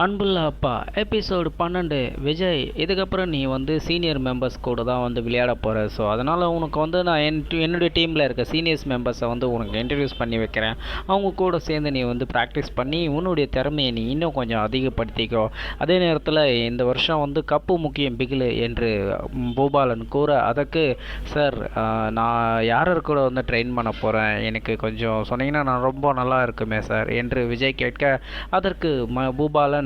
அன்புள்ள அப்பா எபிசோடு 12. விஜய், இதுக்கப்புறம் நீ வந்து சீனியர் மெம்பர்ஸ் கூட தான் வந்து விளையாட போகிற. ஸோ அதனால் உனக்கு வந்து நான் என்னுடைய டீமில் இருக்க சீனியர்ஸ் மெம்பர்ஸை வந்து உனக்கு இன்ட்ரடியூஸ் பண்ணி வைக்கிறேன். அவங்க கூட சேர்ந்து நீ வந்து ப்ராக்டிஸ் பண்ணி உன்னுடைய திறமையை நீ இன்னும் கொஞ்சம் அதிகப்படுத்திக்கோ. அதே நேரத்தில் இந்த வருஷம் வந்து கப்பு முக்கியம் பிகிலு என்று பூபாலன் கூற, அதற்கு சார் நான் யார் கூட வந்து ட்ரெயின் பண்ண போகிறேன், எனக்கு கொஞ்சம் சொன்னீங்கன்னா நான் ரொம்ப நல்லா இருக்குமே சார் என்று விஜய் கேட்க, அதற்கு பூபாலன்,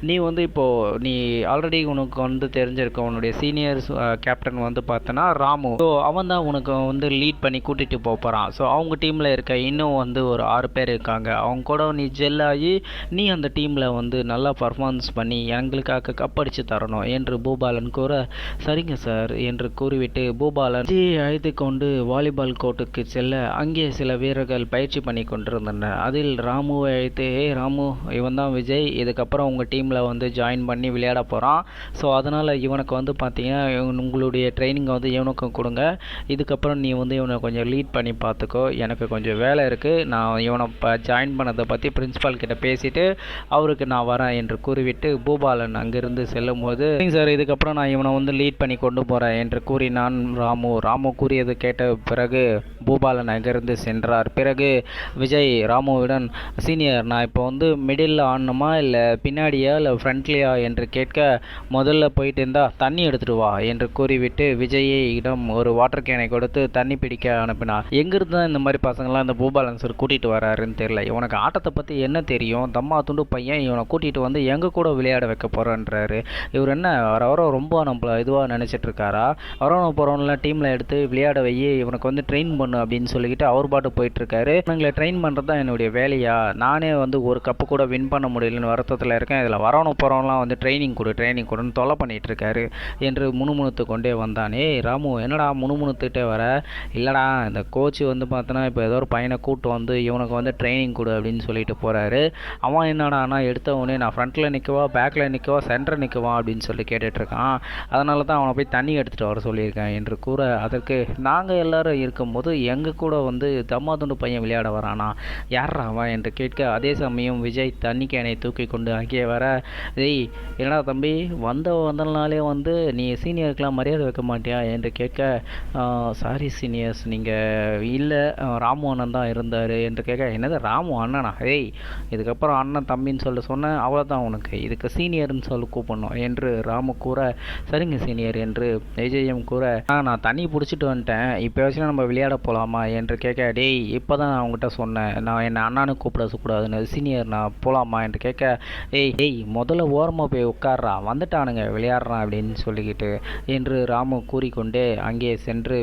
நீ வந்து இப்போது நீ ஆல்ரெடி உனக்கு வந்து தெரிஞ்சிருக்க உன்னுடைய சீனியர் கேப்டன் வந்து பார்த்தோன்னா ராமு. ஸோ அவன் தான் உனக்கு வந்து லீட் பண்ணி கூட்டிகிட்டு போகிறான். ஸோ அவங்க டீமில் இருக்க இன்னும் வந்து ஒரு 6 பேர் இருக்காங்க. அவங்க கூட நீ ஜெல்லாகி நீ அந்த டீமில் வந்து நல்லா பர்ஃபார்மன்ஸ் பண்ணி எங்களுக்காக கப்படிச்சு தரணும் என்று பூபாலன் கூற, சரிங்க சார் என்று கூறிவிட்டு பூபாலன் விஜயை அழைத்து கொண்டு வாலிபால் கோர்ட்டுக்கு செல்ல அங்கே சில வீரர்கள் பயிற்சி பண்ணி கொண்டிருந்தனர். அதில் ராமுவை அழைத்து, ராமு, இவன் தான் விஜய், இதுக்கப்புறம் உங்கள் டீமில் வந்து ஜாயின் பண்ணி விளையாட போகிறான். ஸோ அதனால் இவனுக்கு வந்து பார்த்தீங்கன்னா உங்களுடைய ட்ரைனிங்கை வந்து இவனுக்கும் கொடுங்க. இதுக்கப்புறம் நீ வந்து இவனை கொஞ்சம் லீட் பண்ணி பார்த்துக்கோ. எனக்கு கொஞ்சம் வேலை இருக்குது. நான் இவனை ஜாயின் பண்ணதை பற்றி பிரின்ஸிபால் கிட்ட பேசிவிட்டு அவருக்கு நான் வரேன் என்று கூறிவிட்டு பூபாலன் அங்கிருந்து செல்லும் போது, சார் இதுக்கப்புறம் நான் இவனை வந்து லீட் பண்ணி கொண்டு போகிறேன் என்று கூறினான் ராமு. ராமு கூறியது கேட்ட பிறகு பூபாலன் அங்கிருந்து சென்றார். பிறகு விஜய் ராமுவிடம், சீனியர், நான் இப்போ வந்து மிடில் ஆடணுமா இல்லை பின்னாடியா இல்லை ஃப்ரண்ட்லியா என்று கேட்க, முதல்ல போயிட்டு இருந்தால் தண்ணி எடுத்துகிட்டு வா என்று கூறிவிட்டு விஜயிடம் ஒரு வாட்டர் கேனை கொடுத்து தண்ணி பிடிக்க அனுப்பினார். எங்கிருந்து தான் இந்த மாதிரி பசங்களாம் இந்த பூபாலன் சார் கூட்டிகிட்டு வராருன்னு தெரியல. இவனுக்கு ஆட்டத்தை பற்றி என்ன தெரியும்? தம்மா துண்டு பையன், இவனை கூட்டிகிட்டு வந்து எங்கள் கூட விளையாட வைக்க போகிறேன்றாரு. இவர் என்ன வர ரொம்ப நம்மள இதுவாக நினச்சிட்ருக்காரா? வரணும் போகிறவங்களாம் டீமில் எடுத்து விளையாட வை, இவனுக்கு வந்து ட்ரெயின் பண்ணு அப்படின்னு சொல்லிக்கிட்டு அவர் பாட்டு போயிட்டுருக்காரு. இவங்களை ட்ரெயின் பண்ணுறது தான் என்னுடைய வேலையா? நானே வந்து ஒரு கப்பு கூட வின் பண்ண முடியலன்னு வருத்தத்தில் இருக்கேன். இதில் வரணும் போகிறவங்களாம் வந்து ட்ரைனிங் கொடுன்னு தொலை பண்ணிகிட்ருக்காரு என்று முணுமுணுத்து கொண்டே வந்தான். ஏய் ராமு, என்னடா முணுமுணுத்துட்டே வர? இல்லைடா, இந்த கோச்சு வந்து பார்த்தோன்னா இப்போ ஏதோ ஒரு பையனை கூப்பிட்டு வந்து இவனுக்கு வந்து ட்ரைனிங் கொடு அப்படின்னு சொல்லிட்டு போகிறாரு. அவன் என்னடானா எடுத்தவொடனே நான் ஃப்ரண்ட்டில் நிற்கவா, பேக்கில் நிற்கவா, சென்டர் நிற்கவா அப்படின்னு சொல்லி கேட்டுட்ருக்கான். அதனால தான் அவனை போய் தண்ணி எடுத்துகிட்டு வர சொல்லியிருக்கேன் என்று கூற, அதற்கு நாங்கள் எல்லோரும் இருக்கும்போது எங்கள் கூட வந்து தம்மா துண்டு பையன் விளையாட வரானா, யாரா அவன் என்று கேட்க, அதே சமயம் விஜய் தண்ணி கேனை தூக்கி கொண்டு அங்கே வர, ஏய் என்னடா தம்பி, வந்தனாலே வந்து நீ சீனியருக்கெலாம் மரியாதை வைக்க மாட்டியா என்று கேட்க, சாரி சீனியர்ஸ், நீங்கள் இல்லை, ராமு அண்ணன் தான் இருந்தார் என்று கேட்க, என்னது ராமு அண்ணனா? ஏய் இதுக்கப்புறம் அண்ணன் தம்பின்னு சொல்ல சொன்னேன், அவ்வளோதான், உனக்கு இதுக்கு சீனியர்னு சொல்லி கூப்பிடணும் என்று ராமு கூற, சரிங்க சீனியர் என்று விஜயம் கூற, நான் தண்ணி பிடிச்சிட்டு வந்துட்டேன், இப்போ வச்சு நம்ம விளையாட போகலாமா என்று கேட்க, டேய் இப்போ தான் நான் அவங்ககிட்ட சொன்னேன், நான் என்னை அண்ணானு கூப்பிடக்கூடாதுன்னு, சீனியர் நான் போகலாமா என்று கேட்க, ஏய் முதல்ல ஓரமாக போய் உட்கார்றா, வந்துட்டானுங்க விளையாடுறான் அப்படின்னு சொல்லிக்கிட்டு என்று ராமு கூறிக்கொண்டே அங்கே சென்று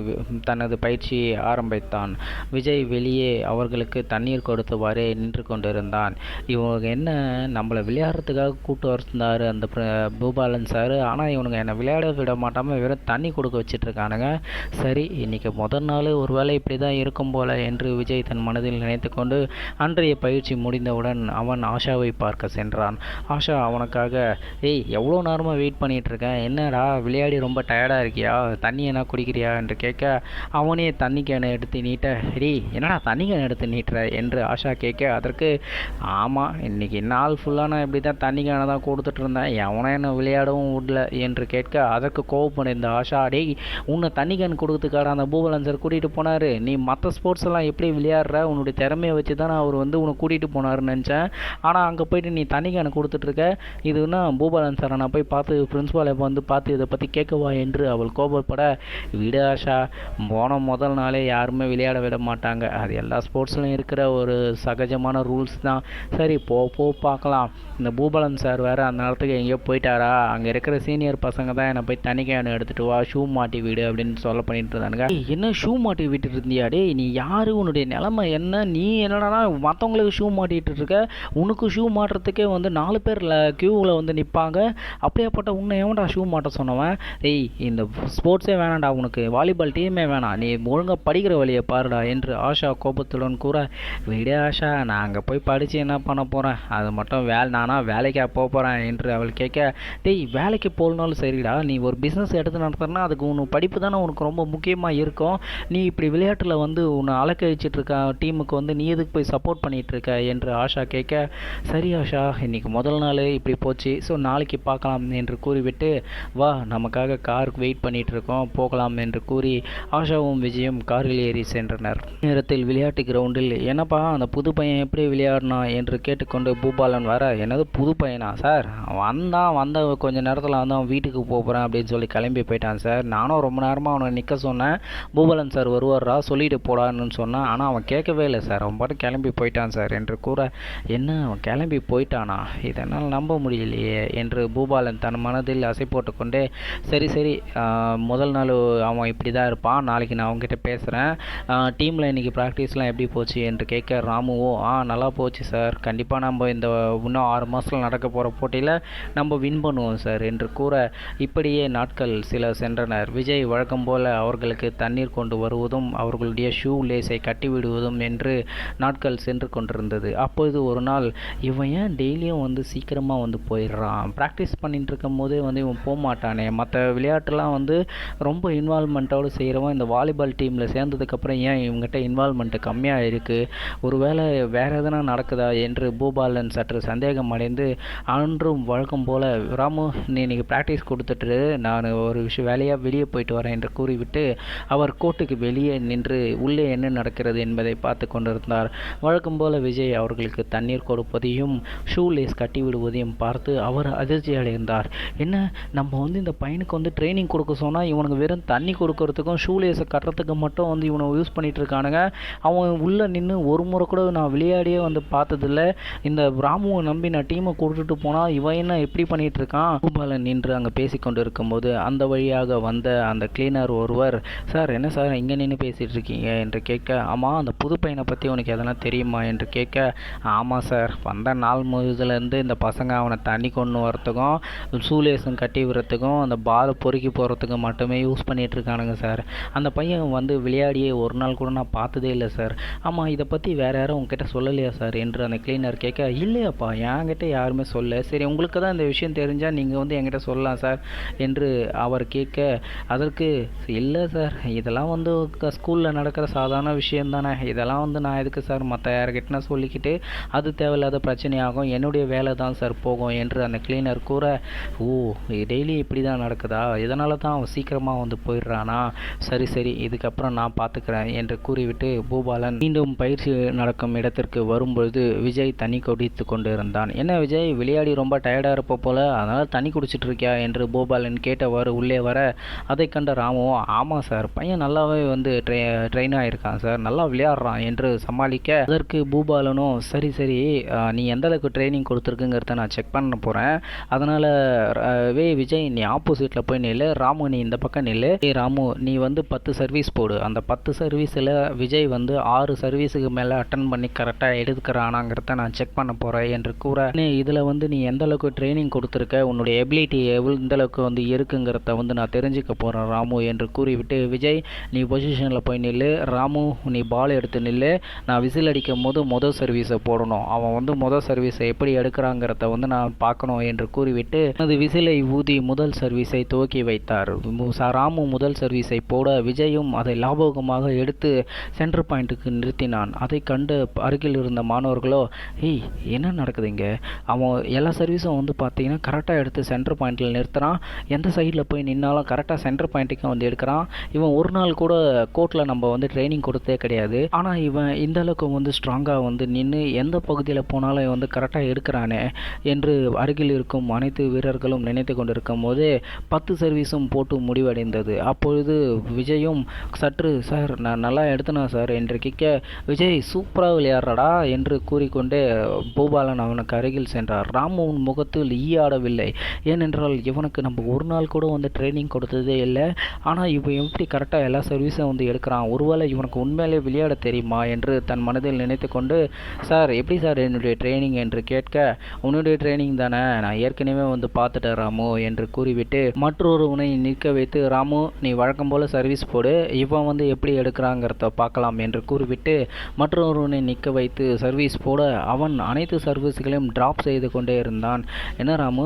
தனது பயிற்சியை ஆரம்பித்தான். விஜய் வெளியே அவர்களுக்கு தண்ணீர் கொடுத்தவாறே நின்று கொண்டிருந்தான். இவங்க என்ன நம்மளை விளையாடுறதுக்காக கூப்பிட்டு வந்தார் அந்த பூபாலன் சார், ஆனால் இவனுங்க என்னை விளையாட விட மாட்டாமல் வெறும் தண்ணி கொடுக்க வச்சிட்ருக்கானுங்க. சரி, இன்றைக்கி முதல் நாள் ஒரு வேளை இப்படி தான் இருக்கும் போல என்று விஜய் தன் மனதில் நினைத்து கொண்டு அன்றைய பயிற்சி முடிந்தவுடன் அவன் ஆஷாவை பார்க்க சென்றான். ஆஷா அவனுக்காக, ஏய் எவ்வளோ நேரமாக வெயிட் பண்ணிகிட்ருக்கேன், என்னடா விளையாடி ரொம்ப டயர்டாக இருக்கியா, தண்ணி என்ன குடிக்கிறியா என்று கேட்க, அவனே தண்ணி கேனை எடுத்து நீட்ட, டேய் என்னடா தண்ணி கேனை எடுத்து நீட்டுற என்று ஆஷா கேட்க, அதற்கு ஆமாம் இன்றைக்கி நாள் ஃபுல்லாக நான் இப்படி தான் தண்ணி கேனை தான் கொடுத்துட்டு இருந்தேன், எவனே என்ன விளையாடவும் விடல என்று கேட்க, அதற்கு கோவப்படைந்த ஆஷா, டேய் உன்னை தண்ணி கேன் கொடுத்துக்கார அந்த பூபாலன் சார் கூட்டிகிட்டு போனார், நீ மற்ற ஸ்போர்ட்ஸ் எல்லாம் எப்படி விளையாடுற, உன்னுடைய திறமையை வச்சு தான் அவர் வந்து உன்னை கூட்டிகிட்டு போனார்னு நினச்சேன், ஆனால் அங்கே போய்ட்டு நீ தண்ணி கேனை கொடுத்துட்ருக்க, இதுன்னா பூபாலன் சாரை நான் போய் பார்த்து பிரின்ஸிபாலை வந்து பார்த்து இதை பற்றி கேட்கவா என்று அவள் கோபப்பட, விடு ஆஷா, போன முதல் நாளே யாருமே விளையாட விட மாட்டாங்க, அது எல்லா ஸ்போர்ட்ஸ்லையும் இருக்கிற ஒரு சகஜமான ரூல்ஸ் தான், சரி போ பார்க்கலாம், இந்த பூபாலன் சார் வேறு அந்த நேரத்துக்கு எங்கேயோ போயிட்டாரா, அங்கே இருக்கிற சீனியர் பசங்க தான் என்னை போய் தண்ணி கேனை எடுத்துகிட்டு வா, ஷூ மாட்டி விடு அப்படின்னு சொல்ல பண்ணிட்டு இருந்தானுங்க. என்ன ஷூ மாட்டி விட்டுட்டு இருந்தியா? டே நீ யார், உன்னுடைய நிலைமை என்ன, நீ என்னடா மற்றவங்களுக்கு ஷூ மாட்டிகிட்டு இருக்க, உனக்கு ஷூ மாட்டுறதுக்கே வந்து 4 பேர் க்யூவில் வந்து நிற்பாங்க, அப்படியேப்பட்ட உன்னை எவன்டா ஷூ மாட்ட சொன்னவன், ஏய் இந்த ஸ்போர்ட்ஸே வேணாண்டா, உனக்கு வாலிபால் டீமே வேணாம், நீ ஒழுங்காக படிக்கிற வழியை பாருடா என்று ஆஷா கோபத்துடன் கூற, விட ஆஷா, நான் அங்கே போய் படித்து என்ன பண்ண போகிறேன், அது மட்டும் நானா வேலைக்கா போகிறேன் என்று அவள் கேட்க, டேய் வேலைக்கு போகலனாலும் சரிடா, நீ ஒரு பிஸ்னஸ் எடுத்து நடத்துறனா அதுக்கு உனக்கு படிப்பு தானே உனக்கு ரொம்ப முக்கியமாக இருக்கும், நீ இப்படி விளையாட்டில் வந்து உன்னை அலக்கழிச்சிட்ருக்க டீமுக்கு வந்து நீ எதுக்கு போய் சப்போர்ட் பண்ணிகிட்ருக்க என்று ஆஷா கேட்க, சரி ஆஷா, இன்றைக்கி முதல் முதல் நாள் இப்படி போச்சு, ஸோ நாளைக்கு பார்க்கலாம் என்று கூறிவிட்டு வா நமக்காக காருக்கு வெயிட் பண்ணிட்டு இருக்கோம் போகலாம் என்று கூறி ஆஷாவும் விஜயும் காரில் ஏறி சென்றனர். நேரத்தில் விளையாட்டு கிரவுண்டில் என்னப்பா அந்த புது பையன் எப்படி விளையாடினா என்று கேட்டுக்கொண்டு பூபாலன் வர, என்னது புது பையனா சார், வந்த கொஞ்ச நேரத்தில் வந்து அவன் வீட்டுக்கு போகிறேன் அப்படின்னு சொல்லி கிளம்பி போயிட்டான் சார். நானும் ரொம்ப நேரமாக அவனை நிற்க சொன்னேன், பூபாலன் சார் வருவாரா சொல்லிட்டு போடான்னு சொன்னான், ஆனால் அவன் கேட்கவே இல்லை சார், அவன் பாட்டு கிளம்பி போயிட்டான் சார் என்று கூற, என்ன அவன் கிளம்பி போயிட்டானா, இதனால் நம்ப முடியலையே என்று பூபாலன் தன் மனதில் அசை போட்டுக்கொண்டே சரி சரி முதல் நாள் அவன் இப்படி தான் இருப்பான், நாளைக்கு நான் அவங்ககிட்ட பேசுகிறேன், டீமில் இன்றைக்கி ப்ராக்டிஸ்லாம் எப்படி போச்சு என்று கேட்க ராமுவோ நல்லா போச்சு சார், கண்டிப்பாக நம்ம இந்த இன்னும் 6 மாதத்தில் நடக்க போகிற போட்டியில் நம்ம வின் பண்ணுவோம் சார் என்று கூற, இப்படியே நாட்கள் சில சென்றனர். விஜய் வழக்கம் போல அவர்களுக்கு தண்ணீர் கொண்டு வருவதும் அவர்களுடைய ஷூ லேஸை கட்டிவிடுவதும் என்று நாட்கள் சென்று கொண்டிருந்தது. அப்பொழுது ஒரு நாள் இவன் ஏன் டெய்லியும் வந்து சீக்கிரமாக வந்து போயிடுறான், ப்ராக்டிஸ் பண்ணிட்டு இருக்கும் போதே வந்து இவன் போக மாட்டானே, மற்ற விளையாட்டுலாம் வந்து ரொம்ப இன்வால்மெண்ட்டோடு செய்கிறவன் இந்த வாலிபால் டீமில் சேர்ந்ததுக்கப்புறம் ஏன் இவங்ககிட்ட இன்வால்மெண்ட்டு கம்மியாக இருக்குது, ஒருவேளை வேறு எதனா நடக்குதா என்று பூபாலன் சற்று சந்தேகம் அடைந்து அன்றும் வழக்கம் போல ராமு நீ இன்றைக்கி ப்ராக்டிஸ் கொடுத்துட்டு நான் ஒரு வேலையாக வெளியே போயிட்டு வரேன் என்று கூறிவிட்டு அவர் கோர்ட்டுக்கு வெளியே நின்று உள்ளே என்ன நடக்கிறது என்பதை பார்த்து கொண்டிருந்தார். வழக்கம் போல விஜய் அவர்களுக்கு தண்ணீர் கொடுப்பதையும் ஷூ லேஸ் கட்டி விடுவதையும் பார்த்து அவர் அதிர்ச்சி அடைந்தார். என்ன நம்ம வந்து இந்த பையனுக்கு வந்து ட்ரைனிங் கொடுக்க சொன்னால் இவனுக்கு வெறும் தண்ணி கொடுக்கறதுக்கும் ஷூ லேஸை கட்டுறதுக்கு மட்டும் வந்து இவனை யூஸ் பண்ணிகிட்டு இருக்கானுங்க, அவன் உள்ளே நின்று ஒரு முறை கூட நான் விளையாடியே வந்து பார்த்ததில்ல, இந்த ராமுவை நம்பி நான் டீமை கொடுத்துட்டு போனால் இவன் என்ன எப்படி பண்ணிகிட்டு இருக்கான். பூபாலன் நின்று அங்கே பேசி கொண்டு இருக்கும்போது அந்த வழியாக வந்த அந்த கிளீனர் ஒருவர், சார் என்ன சார் இங்கே நின்று பேசிகிட்டு இருக்கீங்க என்று கேட்க, ஆமாம் அந்த புது பையனை பற்றி உனக்கு எதனால் தெரியுமா என்று கேட்க, ஆமாம் சார் வந்த நாள் முழுதுலேருந்து இந்த பசங்க அவனை தண்ணி கொண்டு வரத்துக்கும் ஷூலேஸும் கட்டி விடுறதுக்கும் அந்த பால் பொறுக்கி போகிறதுக்கும் மட்டுமே யூஸ் பண்ணிகிட்டு இருக்கானுங்க சார், அந்த பையன் வந்து விளையாடியே ஒரு நாள் கூட நான் பார்த்ததே இல்லை சார், ஆமாம் இதை பற்றி வேறு யாரும் உங்ககிட்ட சொல்லலையா சார் என்று அந்த கிளீனர் கேட்க, இல்லையாப்பா என்கிட்ட யாருமே சொல்ல, சரி உங்களுக்கு தான் இந்த விஷயம் தெரிஞ்சால் நீங்கள் வந்து என்கிட்ட சொல்லலாம் சார் என்று அவர் கேட்க, அதற்கு இல்லை சார் இதெல்லாம் வந்து ஸ்கூலில் நடக்கிற சாதாரண விஷயம் தானே, இதெல்லாம் வந்து நான் எதுக்கு சார் மற்ற யார்கிட்டனா சொல்லிக்கிட்டு அது தேவையில்லாத பிரச்சனையாகும், என்னுடைய வேலை தான் சார் போகும் என்று அந்த கிளீனர் கூற, ஓ டெய்லி இப்படி தான் நடக்குதா, இதனால தான் அவன் சீக்கிரமாக வந்து போயிடுறானா, சரி சரி இதுக்கப்புறம் நான் பார்த்துக்கிறேன் என்று கூறிவிட்டு பூபாலன் மீண்டும் பயிற்சி நடக்கும் இடத்திற்கு வரும்பொழுது விஜய் தண்ணி குடித்து கொண்டு இருந்தான். என்ன விஜய் விளையாடி ரொம்ப டயர்டாக இருப்ப போல, அதனால் தண்ணி குடிச்சிட்டு இருக்கியா என்று பூபாலன் கேட்டவாறு உள்ளே வர, அதை கண்ட ராமுவும் ஆமாம் சார் பையன் நல்லாவே வந்து ட்ரெயின் ஆகிருக்கான் சார், நல்லா விளையாடுறான் என்று சமாளிக்க, அதற்கு பூபாலனும் சரி சரி நீ எந்த அளவுக்கு ட்ரைனிங் கொடுத்துருக்குங்கிறத நான் செக் பண்ண போகிறேன், அதனால் விஜய் நீ ஆப்போசிட்டில் போய் நில்லு, ராமு நீ இந்த பக்கம் நில்லு, ராமு நீ வந்து 10 சர்வீஸ் போடு, அந்த 10 சர்வீஸில் விஜய் வந்து 6 சர்வீஸுக்கு மேலே அட்டன் பண்ணி கரெக்டாக எடுத்துக்கிறானாங்கிறத நான் செக் பண்ண போகிறேன் என்று கூற, இதில் வந்து நீ எந்த அளவுக்கு ட்ரைனிங் கொடுத்துருக்க, உன்னுடைய எபிலிட்டி இந்த அளவுக்கு வந்து இருக்குங்கிறத வந்து நான் தெரிஞ்சுக்க போகிறேன் ராமு என்று கூறிவிட்டு, விஜய் நீ பொசிஷனில் போய் நில்லு, ராமு நீ பால் எடுத்து நில்லு, நான் விசில் அடிக்கும் போது முதல் சர்வீஸை போடணும், அவன் வந்து முதல் சர்வீஸை எப்படி எடுக்கிறாங்கிறத வந்து நான் பார்க்கணும் என்று கூறிவிட்டு அது விசிலை ஊதி முதல் சர்வீஸை துவக்கி வைத்தார். ராமு முதல் சர்வீஸை போட விஜயும் அதை லாபகமாக எடுத்து சென்டர் பாயிண்ட்டுக்கு நிறுத்தினான். அதை கண்டு அருகில் இருந்த மாணவர்களோ, ஏய் என்ன நடக்குது இங்கே, அவன் எல்லா சர்வீஸும் வந்து பார்த்தீங்கன்னா கரெக்டாக எடுத்து சென்டர் பாயிண்டில் நிறுத்துகிறான், எந்த சைடில் போய் நின்னாலும் கரெக்டாக சென்டர் பாயிண்ட்டுக்கு வந்து எடுக்கிறான், இவன் ஒரு நாள் கூட கோர்ட்டில் நம்ம வந்து ட்ரைனிங் கொடுத்தே கிடையாது, ஆனால் இவன் இந்த அளவுக்கு வந்து ஸ்ட்ராங்காக வந்து நின்று எந்த பகுதியில் போனாலும் வந்து கரெக்டாக எடுக்கிறானே என்று அருகில் இருக்கும் அனைத்து வீரர்களும் நினைத்து கொண்டிருக்கும் போது 10 சர்வீஸும் போட்டு முடிவடைந்தது. அப்பொழுது விஜயும் சற்று சார் நான் நல்லா எடுத்தனா சார் என்று கேட்க, விஜய் சூப்பராக விளையாடுறடா என்று கூறிக்கொண்டே பூபாலன் அவனுக்கு அருகில் சென்றார். ராமுவின் முகத்தில் ஈயாடவில்லை, ஏனென்றால் இவனுக்கு நம்ம ஒரு நாள் கூட வந்து ட்ரைனிங் கொடுத்ததே இல்லை, ஆனால் இவன் எப்படி கரெக்டாக எல்லா சர்வீஸும் வந்து எடுக்கிறான், ஒருவேளை இவனுக்கு உண்மையிலே விளையாட தெரியுமா என்று தன் மனதில் நினைத்து கொண்டு, சார் எப்படி சார் என்னுடைய ட்ரைனிங் என்று கேட்க, உன்னுடைய ட்ரைனிங் தானே நான் ஏற்கனவே வந்து பார்த்துட்டேன் ராமு என்று கூறிவிட்டு மற்றொருவனை நிற்க வைத்து, ராமு நீ வழக்கம் போல் சர்வீஸ் போடு, இவன் வந்து எப்படி எடுக்கிறாங்கிறத பார்க்கலாம் என்று கூறிவிட்டு மற்றொருவனை நிற்க வைத்து சர்வீஸ் போட அவன் அனைத்து சர்வீஸ்களையும் ட்ராப் செய்து கொண்டே இருந்தான். என்ன ராமு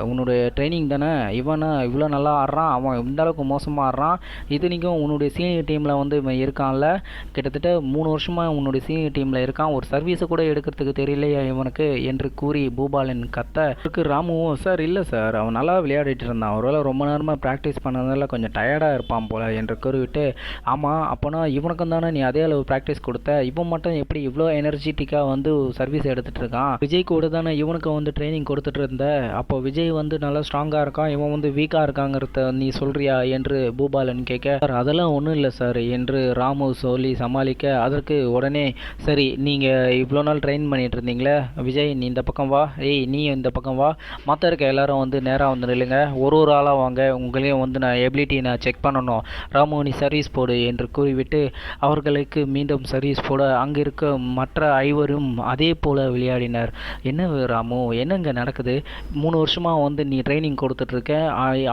உன்னுடைய ட்ரைனிங் தானே, இவனை இவ்வளோ நல்லா ஆடுறான், அவன் இந்த அளவுக்கு மோசமாக ஆடுறான், இத்தனைக்கும் உன்னுடைய சீனியர் டீமில் வந்து இவன் இருக்கான்ல, கிட்டத்தட்ட 3 வருஷமாக உன்னுடைய சீனியர் டீமில் இருக்கான், ஒரு சர்வீஸை கூட எடுக்கிறதுக்கு தெரியலையா இவனுக்கு என்று கூறி என்று பூபாலன் கத்த அதுக்கு ராமுவும் சார் இல்லை சார் அவன் நல்லா விளையாடிட்டு இருந்தான், ஒருவேளை ரொம்ப நேரமாக ப்ராக்டிஸ் பண்ணதுனால கொஞ்சம் டயர்டாக இருப்பான் போல என்று கூறிவிட்டு ஆமாம் அப்போனா இவனுக்கும் தானே நீ அதே அளவு ப்ராக்டிஸ் கொடுத்த, இவன் மட்டும் எப்படி இவ்வளோ எனர்ஜெட்டிக்காக வந்து சர்வீஸ் எடுத்துகிட்டு இருக்கான், விஜய் கூட தானே இவனுக்கு வந்து ட்ரைனிங் கொடுத்துட்டு இருந்த, அப்போ விஜய் வந்து நல்லா ஸ்ட்ராங்காக இருக்கான் இவன் வந்து வீக்காக இருக்காங்கிறத நீ சொல்கிறியா என்று பூபாலன் கேட்க சார் அதெல்லாம் ஒன்றும் இல்லை சார் என்று ராமு சொல்லி சமாளிக்க அதற்கு உடனே சரி நீங்கள் இவ்வளோ நாள் ட்ரெயின் பண்ணிட்டு இருந்தீங்களே விஜய் நீ இந்த பக்கம் வா, ஏய் நீ இந்த பக்கம் வா, மற்ற இருக்க எல்லாரும் வந்து நேராக வந்து நில்லுங்க, ஒரு ஆளாக வாங்க, உங்களையும் வந்து நான் எபிலிட்டி நான் செக் பண்ணணும், ராமு நீ சர்வீஸ் போடு என்று கூறிவிட்டு அவர்களுக்கு மீண்டும் சர்வீஸ் போட அங்கே இருக்க மற்ற ஐவரும் அதே போல் விளையாடினர். என்ன ராமு என்னங்க நடக்குது, 3 வருஷமாக வந்து நீ ட்ரைனிங் கொடுத்துட்ருக்க,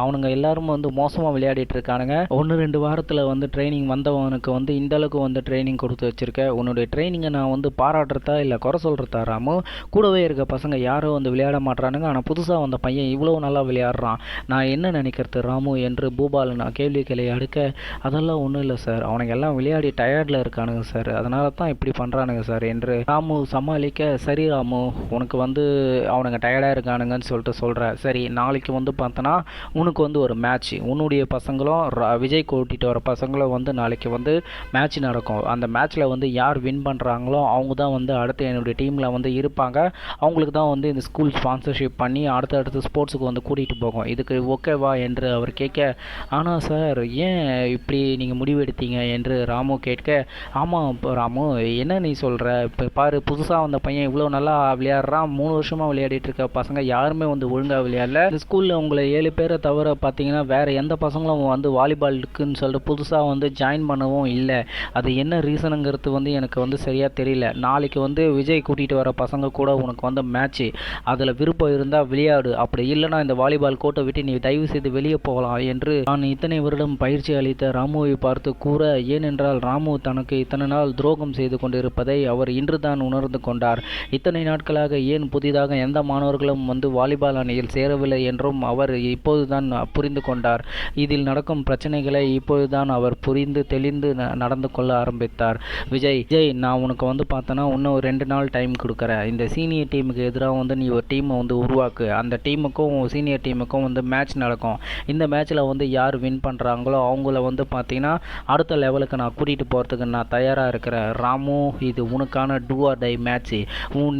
அவனுங்க எல்லாரும் வந்து மோசமாக விளையாடிட்டு இருக்கானுங்க, 1-2 வாரத்தில் வந்து ட்ரைனிங் வந்தவனுக்கு வந்து இந்தளவுக்கு வந்து ட்ரைனிங் கொடுத்து வச்சுருக்க, உன்னுடைய ட்ரைனிங்கை நான் வந்து பாராட்டுறதா இல்லை குறை சொல்கிறதா ராமு, கூடவே இருக்க பசங்க யாரும் வந்து விளையாட மாட்றானுங்க, ஆனால் புதுசாக வந்த பையன் இவ்வளோ நல்லா விளையாடுறான், நான் என்ன நினைக்கிறது ராமு என்று பூபாலன் கேள்விகளை அடுக்க அதெல்லாம் ஒன்றும் இல்லை சார், அவனுங்க எல்லாம் விளையாடி டயர்டில் இருக்கானுங்க சார், அதனால தான் இப்படி பண்ணுறானுங்க சார் என்று ராமு சமாளிக்க சரி ராமு உனக்கு வந்து அவனுங்க டயர்டாக இருக்கானுங்கன்னு சொல்லிட்டு சொல்கிறேன், சரி நாளைக்கு வந்து பார்த்தோன்னா உனக்கு வந்து ஒரு மேட்ச், உன்னுடைய பசங்களும் விஜய் கூட்டிகிட்டு வர பசங்களும் வந்து நாளைக்கு வந்து மேட்ச் நடக்கும், அந்த மேட்ச்சில் வந்து யார் வின் பண்ணுறாங்களோ அவங்க தான் வந்து அடுத்து என்னுடைய டீமில் வந்து இருப்பாங்க, அவங்களுக்கு தான் வந்து இந்த ஸ்கூல் ஸ்பான்சர்ஷிப் பண்ணி அடுத்தடுத்து ஸ்போர்ட்ஸுக்கு வந்து கூட்டிகிட்டு போகும், இதுக்கு ஓகேவா என்று அவர் கேட்க ஆனால் சார் ஏன் இப்படி நீங்கள் முடிவெடுத்தீங்க என்று ராமு கேட்க ஆமாம் ராமு என்ன நீ சொல்கிற, இப்போ பாரு புதுசாக வந்த பையன் இவ்வளோ நல்லா விளையாடுறான், 3 வருஷமாக விளையாடிட்டு இருக்க பசங்க யாருமே வந்து ஒழுங்காக விளையாடல, இந்த ஸ்கூலில் உங்களை 7 பேரை தவிர பார்த்தீங்கன்னா வேறு எந்த பசங்களும் வந்து வாலிபாலுக்குன்னு சொல்லிட்டு புதுசாக வந்து ஜாயின் பண்ணவும் இல்லை, அது என்ன ரீசனுங்கிறது வந்து எனக்கு வந்து சரியாக தெரியல, நாளைக்கு வந்து விஜய் கூட்டிகிட்டு வர பசங்க கூட உனக்கு வந்து மேட்ச்சு, அதில் விருப்பம் இருந்தால் விளையாடு, அப்படி இல்லைனா இந்த வாலிபால் கோட்டை விட்டு நீ தயவு செய்து வெளியே போகலாம் என்று நான் இத்தனை வருடம் பயிற்சி அளித்த ராமுவை பார்த்து கூற, ஏனென்றால் ராமு தனக்கு இத்தனை நாள் துரோகம் செய்து கொண்டிருப்பதை அவர் இன்று தான் உணர்ந்து கொண்டார், இத்தனை நாட்களாக ஏன் புதிதாக எந்த மாணவர்களும் வந்து வாலிபால் அணியில் சேரவில்லை என்றும் அவர் இப்போதுதான் புரிந்து கொண்டார், இதில் நடக்கும் பிரச்சனைகளை இப்போதுதான் அவர் புரிந்து தெளிந்து நடந்து கொள்ள ஆரம்பித்தார். விஜய் நான் உனக்கு வந்து பார்த்தோன்னா இன்னும் 2 நாள் டைம் கொடுக்குறேன், இந்த சீனியர் டீமுக்கு எதிராக வந்து நீ ஒரு டீமை வந்து உருவாக்கு, அந்த டீமுக்கும் சீனியர் டீமுக்கும் வந்து மேட்ச் நடக்கும், இந்த மேட்ச்சில் வந்து யார் வின் பண்ணுறாங்களோ அவங்கள வந்து பார்த்தீங்கன்னா அடுத்த லெவலுக்கு நான் கூட்டிகிட்டு போகிறதுக்கு நான் தயாராக இருக்கிறேன், ராமு இது உனக்கான டூ ஆர் டை மேட்ச்சு,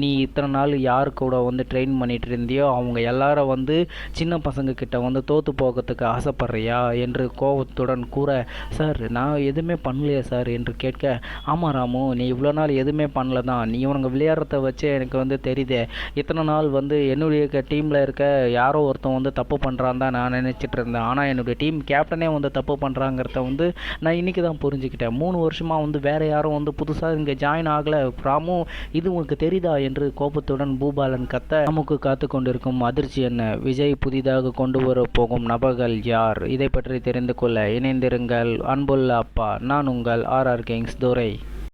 நீ இத்தனை நாள் யார் கூட வந்து ட்ரெயின் பண்ணிட்டு இருந்தியோ அவங்க எல்லாரும் வந்து சின்ன பசங்க கிட்ட வந்து தோற்று போகிறதுக்கு ஆசைப்படுறியா என்று கோபத்துடன் கூற சார் நான் எதுவுமே பண்ணலையா சார் என்று கேட்க ஆமாம் ராமு நீ இவ்வளோ நாள் எதுவுமே பண்ணல தான், நீ இவனுங்க விளையாடுறத வச்சு எனக்கு வந்து தெரியுது, இத்தனை நாள் வந்து என்னுடைய டீமில் இருக்க யாரோ ஒருத்தன் வந்து தப்பு பண்ணுறான் தான் நான் நினச்சிட்டு இருந்தேன், ஆனால் என்னுடைய டீம் கேப்டனே வந்து தப்பு பண்ணுறாங்கிறத வந்து நான் இன்றைக்கி தான் புரிஞ்சுக்கிட்டேன், 3 வருஷமாக வந்து வேறு யாரும் வந்து புதுசாக இங்கே ஜாயின் ஆகலை ராமு, இது உனக்கு தெரியுதா என்று கோபத்துடன் பூபாலன் கத்த நமக்கு காத்து கொண்டிருக்கும் அதிர்ச்சி என்ன, விஜய் புதிதாக கொண்டு வர போகும் நபர்கள் யார், இதை பற்றி தெரிந்து கொள்ள இணைந்திருங்கள், அன்புள்ள அப்பா, நான் உங்கள் RR கிங்ஸ் துரை.